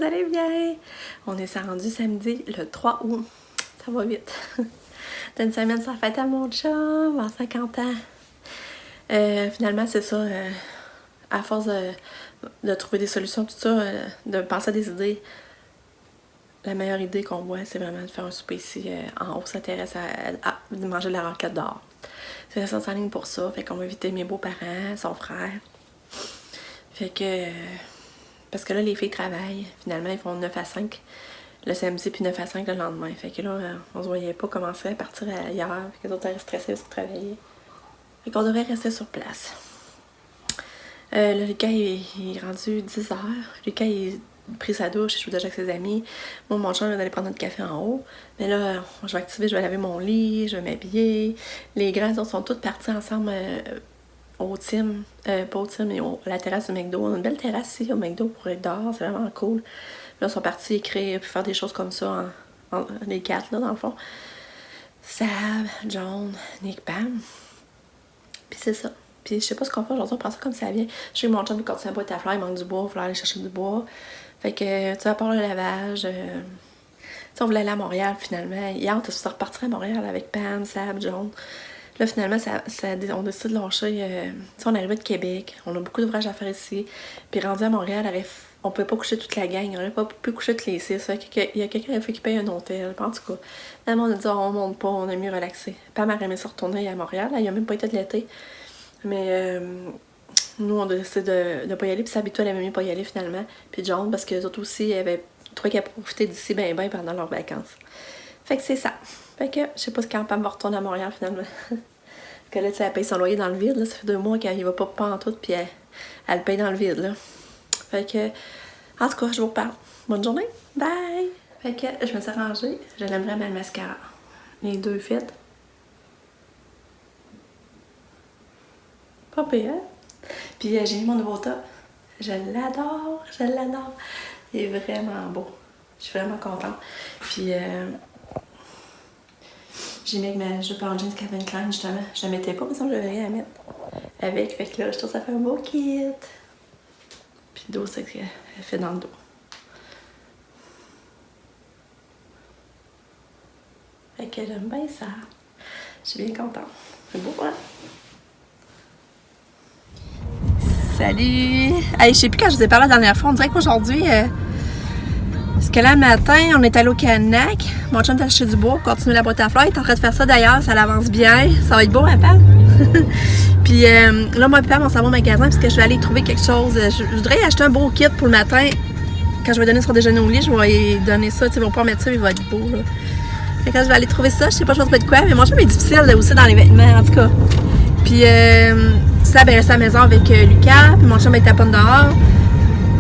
vous allez bien? On est rendu samedi le 3 août. Ça va vite. Dans une semaine, ça fête à mon chum, en 50 ans. Finalement, c'est ça. À force de trouver des solutions, tout ça, de penser à des idées, la meilleure idée qu'on voit, c'est vraiment de faire un souper ici en haut, sa terrasse, de manger de la raclette dehors. C'est ça, en ligne pour ça. Fait qu'on va inviter mes beaux-parents, son frère. Fait que... parce que là, les filles travaillent. Finalement, ils font 9 à 5 le samedi, puis 9 à 5 le lendemain. Fait que là, on se voyait pas commencer à partir ailleurs. Fait que les autres étaient stressés parce qu'ils travaillaient. Fait qu'on devrait rester sur place. Là, Lucas, il est rendu 10 heures. Lucas, il a pris sa douche, il joue déjà avec ses amis. Moi, mon chum, il va aller prendre notre café en haut. Mais là, je vais activer, je vais laver mon lit, je vais m'habiller. Les grands, ils sont tous partis ensemble au team. Pas au team, mais à la terrasse du McDo. On a une belle terrasse ici au McDo pour être dehors, c'est vraiment cool. Là, ils sont partis écrire puis faire des choses comme ça, les quatre, là, dans le fond. Sab, John, Nick, Pam. Puis c'est ça. Puis je sais pas ce qu'on fait aujourd'hui, on prend ça comme ça vient. Je sais que mon chum, il continue à boire ta fleur, il manque du bois, il faut aller chercher du bois. Fait que, tu sais, à part le lavage, on voulait aller à Montréal finalement. Hier, on était reparti à Montréal avec Pam, Sab, John. Là, finalement, on décide de lâcher. On est arrivé de Québec, on a beaucoup d'ouvrages à faire ici. Puis rendu à Montréal, on pouvait pas coucher toute la gang, on n'avait pas pu coucher toutes les 6. Fait qu'il y a quelqu'un qui paye un hôtel. En tout cas, finalement, on a dit, on monte pas, on a mieux relaxé. Pam a aimé se retourner à Montréal, il a même pas été de l'été. Mais nous, on a décidé de pas y aller, puis Sabito, elle avait mieux pas y aller finalement. Puis John, parce que les autres aussi, avaient trouvé qu'elle profitait d'ici ben pendant leurs vacances. Fait que c'est ça. Fait que je sais pas quand Pam va retourner à Montréal finalement. Parce que là, tu sais, elle paye son loyer dans le vide, là. Ça fait 2 mois qu'elle va pas en tout, puis elle paye dans le vide, là. Fait que, en tout cas, je vous reparle. Bonne journée. Bye! Fait que je me suis arrangée. Je l'aime vraiment le mascara. Les 2 fits. Pas pire, hein? Puis j'ai mis mon nouveau top. Je l'adore, je l'adore. Il est vraiment beau. Je suis vraiment contente. Puis j'ai mis avec ma jupe en jeans Calvin Klein, justement. Je la mettais pas, mais ça je devrais la mettre avec. Fait que là, je trouve que ça fait un beau kit. Puis le dos, c'est qu'elle fait dans le dos. Fait que j'aime bien ça. Je suis bien contente. C'est beau, hein? Salut! Hey, je sais plus quand je vous ai parlé la dernière fois, on dirait qu'aujourd'hui, parce que là, le matin, on est allé au Canac. Mon chum est allé acheter du bois, continuer la boîte à fleurs. Il est en train de faire ça d'ailleurs, ça l'avance bien. Ça va être beau, hein, Pam? Puis là, moi et Pam, on s'en va au magasin parce que je vais aller trouver quelque chose. Je voudrais acheter un beau kit pour le matin. Quand je vais donner son déjeuner au lit, je vais lui donner ça. Tu sais, ils vont pas mettre ça, il va être beau, là. Fait que quand je vais aller trouver ça, je sais pas, je vais trouver de quoi, mais mon chum est difficile aussi dans les vêtements, en tout cas. Puis Sab est resté à la maison avec Lucas, puis mon chum était à Pomme dehors.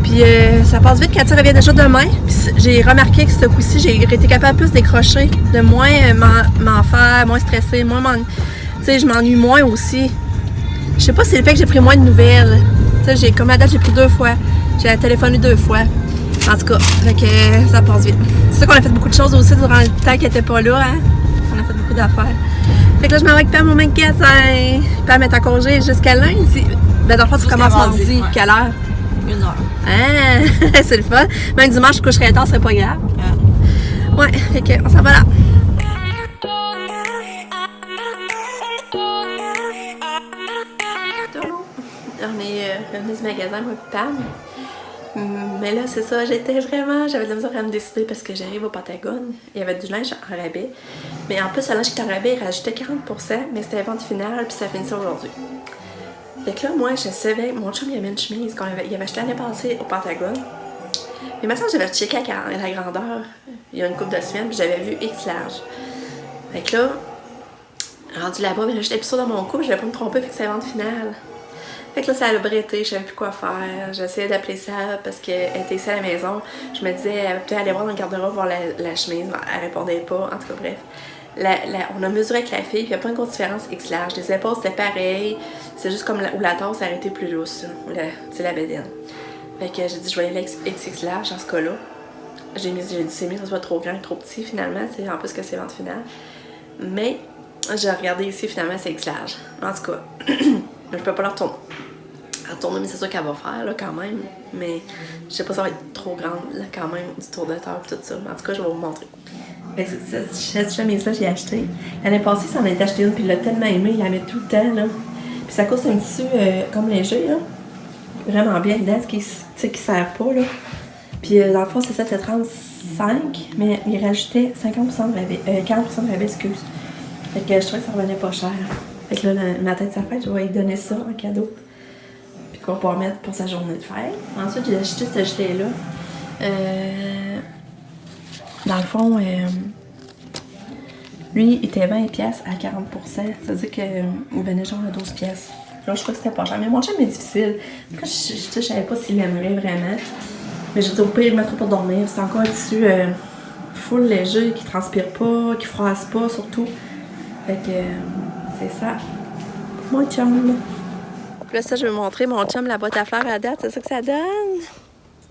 Puis ça passe vite quand tu reviens déjà demain. Puis j'ai remarqué que ce coup-ci, j'ai été capable plus décrocher, de moins m'en faire, moins stressée, tu sais, je m'ennuie moins aussi. Je sais pas si c'est le fait que j'ai pris moins de nouvelles. Tu sais, comme à date, j'ai pris 2 fois. J'ai téléphoné 2 fois. En tout cas, fait que ça passe vite. C'est sûr qu'on a fait beaucoup de choses aussi durant le temps qu'elle était pas là, hein. On a fait beaucoup d'affaires. Fait que là, je m'en vais avec Pam au magasin. Pam est en congé jusqu'à lundi. Ben, dans le fond, tu commences mardi. Ouais. Quelle heure? 1 heure. Ah, c'est le fun. Même dimanche, je coucherai tard, c'est pas grave. Ouais, fait que, on s'en va là. On est revenu du magasin, moi et Pam. Mais là, c'est ça, j'avais de la misère à me décider parce que j'arrive au Pentagone. Il y avait du linge en rabais. Mais en plus, le linge qui était en rabais, il rajoutait 40%, mais c'était la vente finale, puis ça finissait aujourd'hui. Fait que là, moi, je savais, mon chum, il avait une chemise il avait acheté l'année passée au Pentagone. Mais maintenant, j'avais checké la grandeur il y a une couple de semaines, puis j'avais vu X large. Fait que là, rendu là-bas, j'étais plus sûre dans mon cou, puis je voulais pas me tromper, fait que c'est la vente finale. Fait que là, ça a bretté, je savais plus quoi faire. J'essayais d'appeler ça parce qu'elle était ici à la maison. Je me disais, elle va peut-être aller voir dans le garde-robe voir la chemise. Elle répondait pas. En tout cas, bref. On a mesuré avec la fille, puis il n'y a pas une grosse différence X large. Les épaules, c'était pareil. C'est juste comme où la tasse a été plus lousse. Tu sais, la bédaine. Fait que j'ai dit, je vais y aller XX large dans ce cas-là. J'ai dit, c'est mieux que ça soit trop grand et trop petit finalement. En plus que c'est vente finale. Mais j'ai regardé ici, finalement, c'est X large. En tout cas, je peux pas leur retourner. En tout tournée, mais c'est sûr qu'elle va faire, là, quand même. Mais je sais pas si ça va être trop grande, là, quand même, du tour de terre et tout ça. Mais en tout cas, je vais vous montrer. Ben, cette chemise-là, j'ai acheté. L'année passée, ça en a acheté une, puis il l'a tellement aimé, il la met tout le temps, là. Puis ça coûte un tissu comme léger, là. Vraiment bien dedans, qui sert pas, là. Puis dans le fond, c'est ça, c'était 35, mais il rajoutait 50% de rabais, 40% de rabais, excuse. Fait que je trouvais que ça revenait pas cher. Fait que là, ma tête de sa fête, je vais lui donner ça en cadeau. Puis qu'on va pouvoir mettre pour sa journée de fête. Ensuite, j'ai acheté ce gilet-là. Dans le fond, lui, il était 20$ à 40%. Ça veut dire qu'il venait genre à 12$. Là, je crois que c'était pas cher. Mais mon chum est difficile. Après, je savais pas s'il l'aimerait vraiment. Mais j'ai dit au pire, il mettrait pour dormir. C'est encore un tissu full léger, qui transpire pas, qui froisse pas surtout. Fait que c'est ça. Mon chum. Là, ça, je vais vous montrer mon chum, la boîte à fleurs à date. C'est ça que ça donne.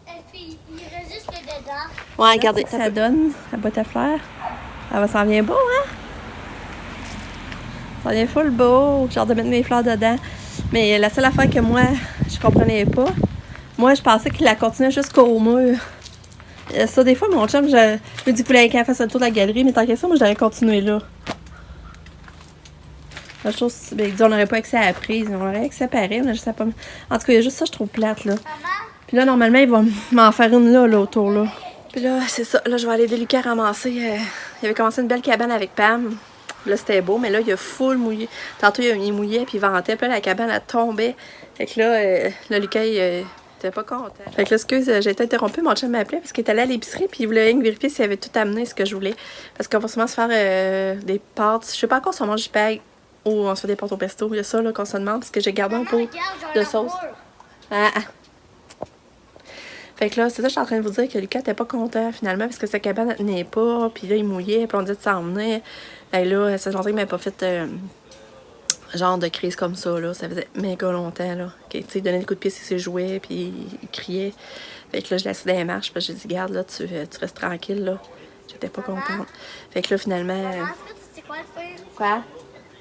Et puis, il reste juste le dedans. Ouais, regardez, ça donne, la boîte à fleurs. Ça s'en vient beau, hein? Ça vient full beau, genre de mettre mes fleurs dedans. Mais la seule affaire que moi, je comprenais pas, moi, je pensais qu'il la continuait jusqu'au mur. Ça, des fois, mon chum, je me dis qu'il voulait qu'elle fasse le tour de la galerie, mais tant que ça, moi, j'aurais continué là. La chose, ben, on n'aurait pas accès à la prise, on aurait accès pareil, mais je sais pas. En tout cas, il y a juste ça, je trouve plate, là. Puis là, normalement, il va m'en faire une là, autour, là. Puis là, c'est ça. Là, je vais aller délicat ramasser. Il avait commencé une belle cabane avec Pam. Là, c'était beau, mais là, il a full mouillé. Tantôt, il mouillait, puis il ventait. Puis là, la cabane, elle tombait. Fait que là, le Lucas, il était pas content. Fait que là, excuse, j'ai été interrompue. Mon chum m'appelait parce qu'il était allé à l'épicerie, puis il voulait vérifier s'il avait tout amené ce que je voulais. Parce qu'on va sûrement se faire des pâtes. Je sais pas encore si on mange du pain ou on se fait des pâtes au pesto. Il y a ça, là, qu'on se demande, parce que j'ai gardé un pot de sauce. Fait que là, c'est ça, je suis en train de vous dire que Lucas était pas content finalement parce que sa cabane tenait pas, puis là, il mouillait, puis on disait de s'emmener. Et là, ça sentait qu'il m'avait pas fait genre de crise comme ça, là. Ça faisait méga longtemps, là. Tu sais, il donnait des coups de pied si c'est joué, puis il criait. Fait que là, je l'ai assis dans les marches, puis j'ai dit, garde, là, tu restes tranquille, là. J'étais pas contente. Fait que là, finalement. Maman, c'est quoi le pire? Quoi?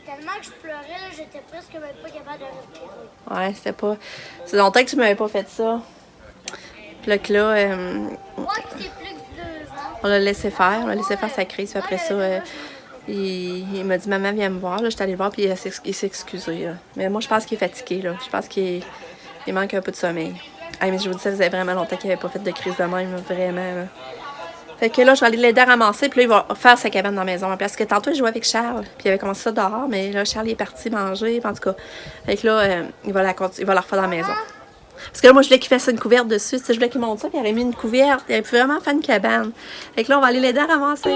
Tellement que je pleurais, là, j'étais presque même pas capable de respirer. Ouais, c'était pas. C'est longtemps que tu m'avais pas fait ça. Puis là, que là. Moi, c'est plus que 2 ans. On l'a laissé faire, sa crise. Puis après ça, il m'a dit, maman, viens me voir. Là, j'étais allée le voir, puis il s'est excusé. Là. Mais moi, je pense qu'il est fatigué. Là. Je pense qu'il manque un peu de sommeil. Ah, mais je vous dis, ça faisait vraiment longtemps qu'il n'avait pas fait de crise de même, là, vraiment. Là. Fait que là, je vais aller l'aider à ramasser, puis là, il va faire sa cabane dans la maison. Parce que tantôt, il jouait avec Charles, puis il avait commencé ça dehors, mais là, Charles est parti manger, en tout cas. Fait que là, il va la refaire dans la maison. Parce que là, moi, je voulais qu'il fasse une couverte dessus. Je voulais qu'il monte ça, puis il aurait mis une couverte. Il aurait pu vraiment faire une cabane. Fait que là, on va aller l'aider à ramasser.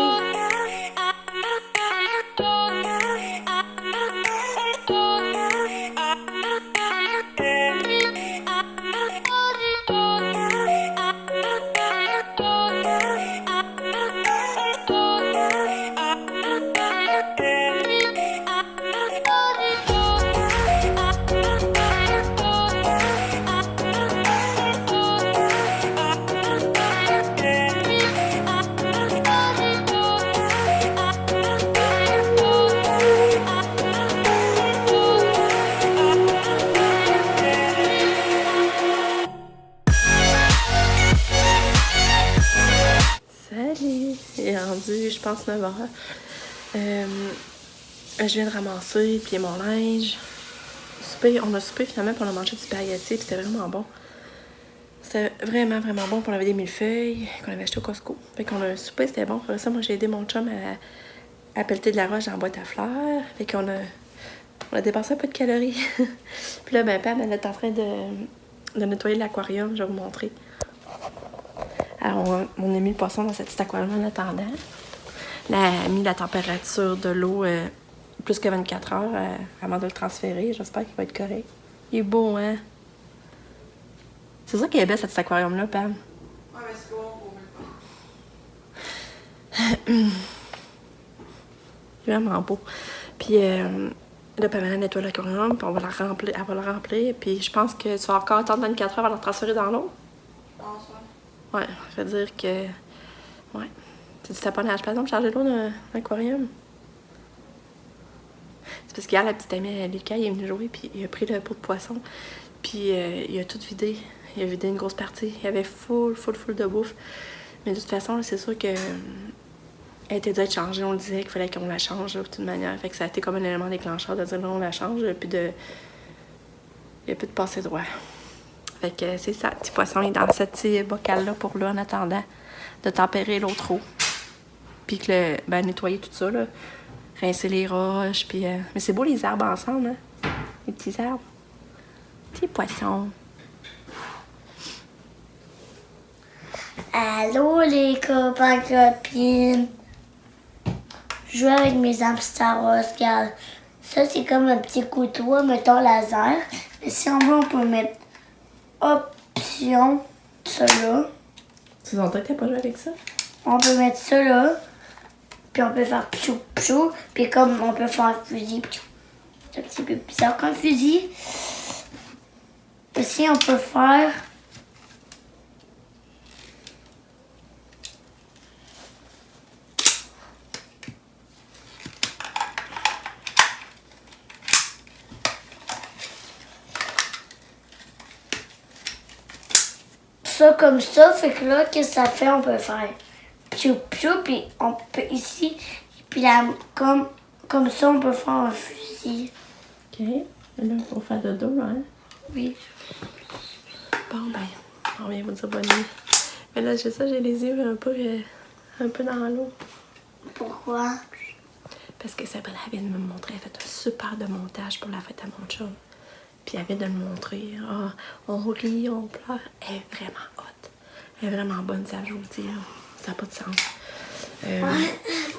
Il est rendu, je pense, 9h. Je viens de ramasser, plier mon linge. On a soupé finalement, puis on a mangé du spaghetti, puis c'était vraiment bon. C'était vraiment, vraiment bon. Puis on avait des millefeuilles qu'on avait acheté au Costco. Fait qu'on a soupé, c'était bon. Après ça, moi, j'ai aidé mon chum à pelleter de la roche dans la boîte à fleurs. Fait qu'on a dépensé un peu de calories. Puis là, ben, Pam, elle est en train de nettoyer l'aquarium. Je vais vous montrer. Alors, on a mis le poisson dans cet petit aquarium en attendant. Elle a mis la température de l'eau plus que 24 heures avant de le transférer. J'espère qu'il va être correct. Il est beau, hein? C'est ça qui est belle, cet aquarium-là, Pam. Ouais, mais c'est bon, Vraiment beau. Puis là, Pamela nettoie l'aquarium, puis on va la remplir. Elle va le remplir. Puis je pense que tu vas encore attendre 24 heures avant de le transférer dans l'eau. Ouais, ça veut dire que. Ouais. Tu t'as pas nage, par exemple, charger l'eau d'un aquarium. C'est parce qu'hier, la petite amie Lucas, il est venu jouer, puis il a pris le pot de poisson. Puis il a tout vidé. Il a vidé une grosse partie. Il y avait full de bouffe. Mais de toute façon, là, c'est sûr que elle était dû être changée. On le disait qu'il fallait qu'on la change là, de toute manière. Fait que ça a été comme un élément déclencheur de dire non, on la change. Il n'y a plus de passer droit. Fait que c'est ça. Le petit poisson est dans ce petit bocal-là pour là en attendant de tempérer l'autre eau. Puis que nettoyer tout ça, là. Rincer les roches. Puis, mais c'est beau les arbres ensemble, hein? Les petits arbres. Petits poissons. Allô les copains copines. Je joue avec mes hamsters, regarde. Ça c'est comme un petit couteau, mettons laser. Mais si on veut, on peut mettre option, ça là. Tu entends que t'as pas joué avec ça? On peut mettre ça là. Puis on peut faire pchou pchou. Puis comme on peut faire un fusil. Pchou. C'est un petit peu bizarre qu'un fusil. Aussi on peut faire... ça comme ça, fait que là, qu'est-ce que ça fait? On peut faire piou piou, puis on peut ici, puis là, comme ça, on peut faire un fusil. OK. Et là, il faut faire de dos, hein? Oui. Bon, ben, on vient vous dire bonne nuit. Mais là, j'ai les yeux un peu dans l'eau. Pourquoi? Parce que Sabrina vient de me montrer, elle a fait un super de montage pour la fête à mon chum. Puis elle vient de me montrer. Ah, on rit, on pleure. Elle est vraiment hot. Elle est vraiment bonne, ça, je vous le dis. Là. Ça n'a pas de sens.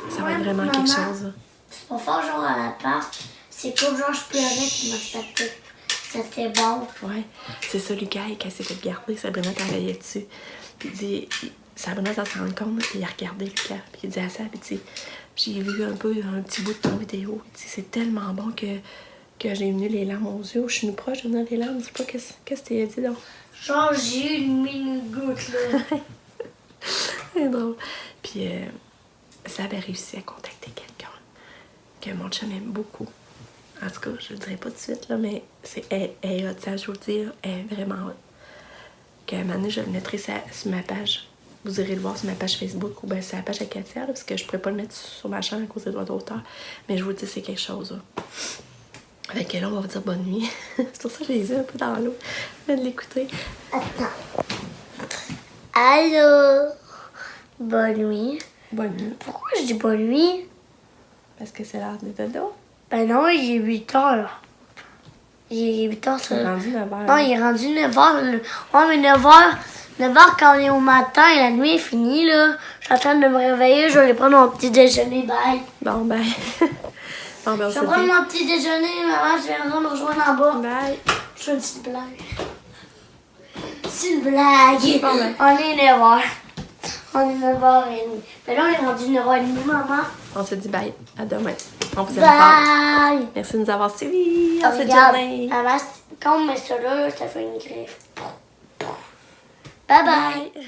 Ça va être vraiment quelque chose. Là. C'est pas fort, genre, à l'appart. C'est comme genre, je pleurais, puis moi, c'était bon. Ouais, c'est ça, Lucas, quand s'est fait garder, Sabrina travaillait dessus. Puis il dit, Sabrina, ça se rend compte, puis il a regardé Lucas. Puis il dit à ça, puis il dit, j'ai vu un petit bout de ton vidéo. Il dit, c'est tellement bon que j'ai venu les larmes aux yeux. Je suis proche de venir les larmes. Je sais pas qu'est-ce que tu as dit donc. Genre, j'ai eu une mini-goutte, là. C'est drôle. Puis ça avait réussi à contacter quelqu'un que mon chum aime beaucoup. En tout cas, je le dirai pas tout de suite, là, mais elle est hot, ça, je vous le dis, là, elle est vraiment hot. Que un moment donné, je le mettrai sur ma page. Vous irez le voir sur ma page Facebook ou bien sur la page à Katia, là, parce que je pourrais pas le mettre sur ma chaîne à cause des droits d'auteur. Mais je vous le dis, c'est quelque chose. Là. Fait que là, on va vous dire bonne nuit. C'est pour ça que j'ai les yeux un peu dans l'eau. Je viens de l'écouter. Attends. Allô? Bonne nuit. Bonne nuit. Pourquoi je dis bonne nuit? Parce que c'est l'heure de dodo. Ben non, il est 8 heures. Il est 8 heures, ça. Il est rendu 9 h. Non, il est rendu 9 heures. Ouais, mais 9 heures quand on est au matin et la nuit est finie, là. Je suis en train de me réveiller, je vais aller prendre mon petit déjeuner, bye. Bon, ben. Bon, ben, on Je se vais prendre dit. mon petit déjeuner, maman, je viendrai me rejoindre en bas. Bye. Je fais une petite blague. C'est une blague. Bon, ben. On est 9 heures. On est 9h30. Mais là, on est rendu 9h30, maman. On se dit bye. À demain. On vous aime fort. Bye. Merci de nous avoir suivis. On se dit Regarde, journée. maman, quand on met ça là, ça fait une griffe. Bye bye. Bye.